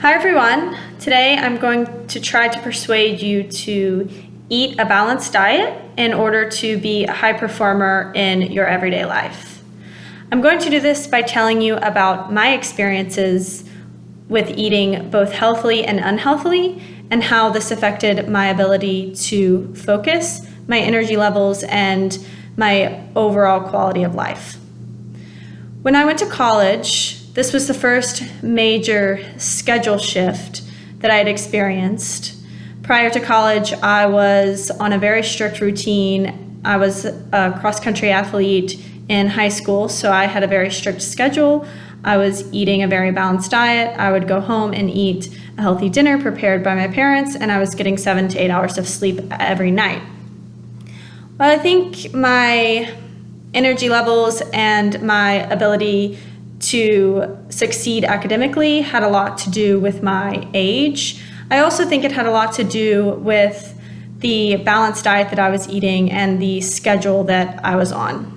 Hi everyone. Today I'm going to try to persuade you to eat a balanced diet in order to be a high performer in your everyday life. I'm going to do this by telling you about my experiences with eating both healthily and unhealthily and how this affected my ability to focus, my energy levels, and my overall quality of life. When I went to college, this was the first major schedule shift that I had experienced. Prior to college, I was on a very strict routine. I was a cross-country athlete in high school, so I had a very strict schedule. I was eating a very balanced diet. I would go home and eat a healthy dinner prepared by my parents, and I was getting 7 to 8 hours of sleep every night. Well, I think my energy levels and my ability to succeed academically had a lot to do with my age. I also think it had a lot to do with the balanced diet that I was eating and the schedule that I was on.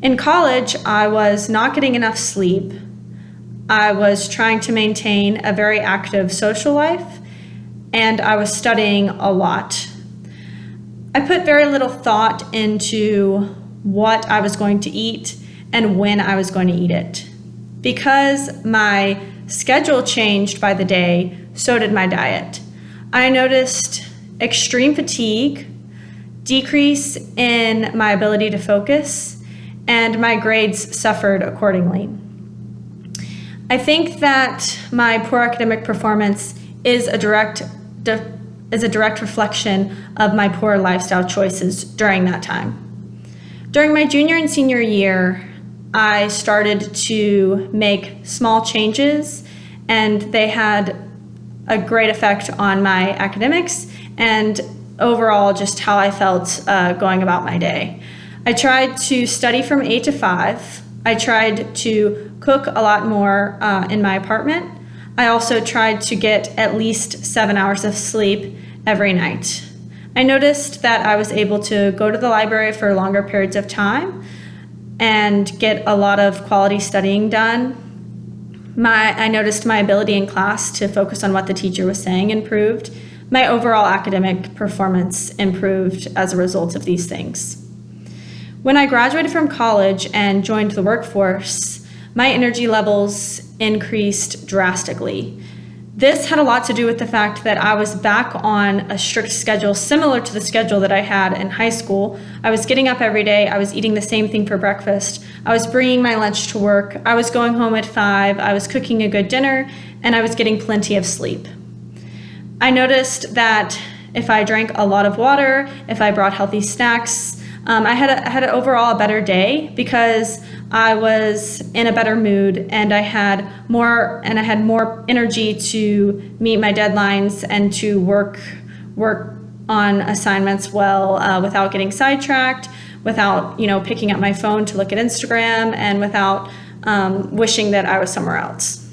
In college, I was not getting enough sleep. I was trying to maintain a very active social life, and I was studying a lot. I put very little thought into what I was going to eat and when I was going to eat it. Because my schedule changed by the day, so did my diet. I noticed extreme fatigue, decrease in my ability to focus, and my grades suffered accordingly. I think that my poor academic performance is a direct reflection of my poor lifestyle choices during that time. During my junior and senior year, I started to make small changes, and they had a great effect on my academics and overall just how I felt going about my day. I tried to study from 8 to 5. I tried to cook a lot more in my apartment. I also tried to get at least 7 hours of sleep every night. I noticed that I was able to go to the library for longer periods of time and get a lot of quality studying done. I noticed my ability in class to focus on what the teacher was saying improved. My overall academic performance improved as a result of these things. When I graduated from college and joined the workforce, my energy levels increased drastically. This had a lot to do with the fact that I was back on a strict schedule similar to the schedule that I had in high school. I was getting up every day. I was eating the same thing for breakfast. I was bringing my lunch to work. I was going home at 5. I was cooking a good dinner, and I was getting plenty of sleep. I noticed that if I drank a lot of water, if I brought healthy snacks, I had overall a better day because I was in a better mood, and I had more energy to meet my deadlines and to work on assignments well without getting sidetracked, without picking up my phone to look at Instagram, and without wishing that I was somewhere else.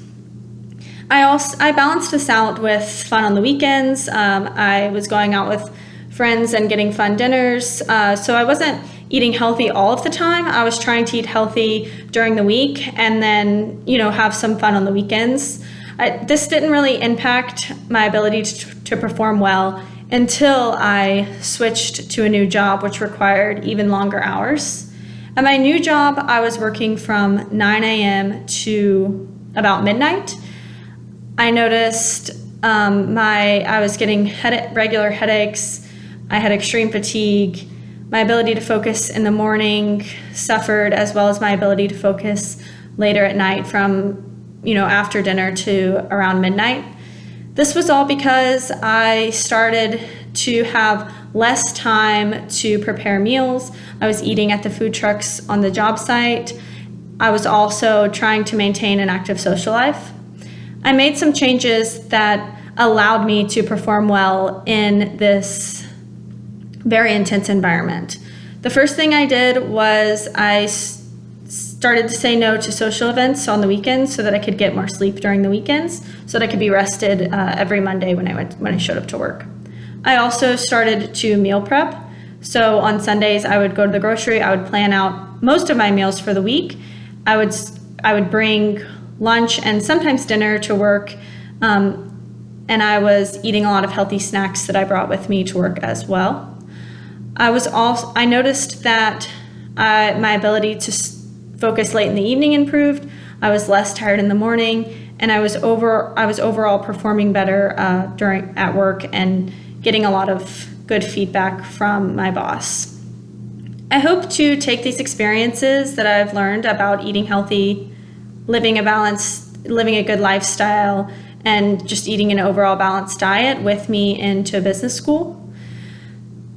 I balanced this out with fun on the weekends. I was going out with friends and getting fun dinners. So I wasn't eating healthy all of the time. I was trying to eat healthy during the week and then, have some fun on the weekends. This didn't really impact my ability to perform well until I switched to a new job, which required even longer hours. At my new job, I was working from 9 a.m. to about midnight. I noticed I was getting regular headaches. I had extreme fatigue. My ability to focus in the morning suffered, as well as my ability to focus later at night from, after dinner to around midnight. This was all because I started to have less time to prepare meals. I was eating at the food trucks on the job site. I was also trying to maintain an active social life. I made some changes that allowed me to perform well in this very intense environment. The first thing I did was I started to say no to social events on the weekends so that I could get more sleep during the weekends, so that I could be rested every Monday when I showed up to work. I also started to meal prep. So on Sundays, I would go to the grocery. I would plan out most of my meals for the week. I would bring lunch and sometimes dinner to work And I was eating a lot of healthy snacks that I brought with me to work as well. I noticed that my ability to focus late in the evening improved. I was less tired in the morning, and I was overall performing better at work and getting a lot of good feedback from my boss. I hope to take these experiences that I've learned about eating healthy, living a good lifestyle, and just eating an overall balanced diet with me into business school.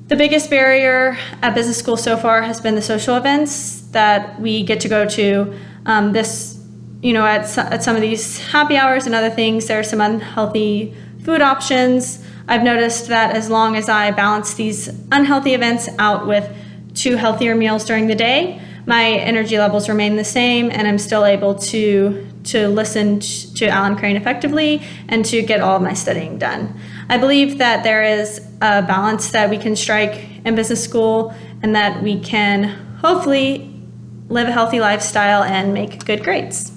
The biggest barrier at business school so far has been the social events that we get to go to. At some of these happy hours and other things, there are some unhealthy food options. I've noticed that as long as I balance these unhealthy events out with 2 healthier meals during the day, my energy levels remain the same, and I'm still able to listen to Alan Crane effectively and to get all of my studying done. I believe that there is a balance that we can strike in business school, and that we can hopefully live a healthy lifestyle and make good grades.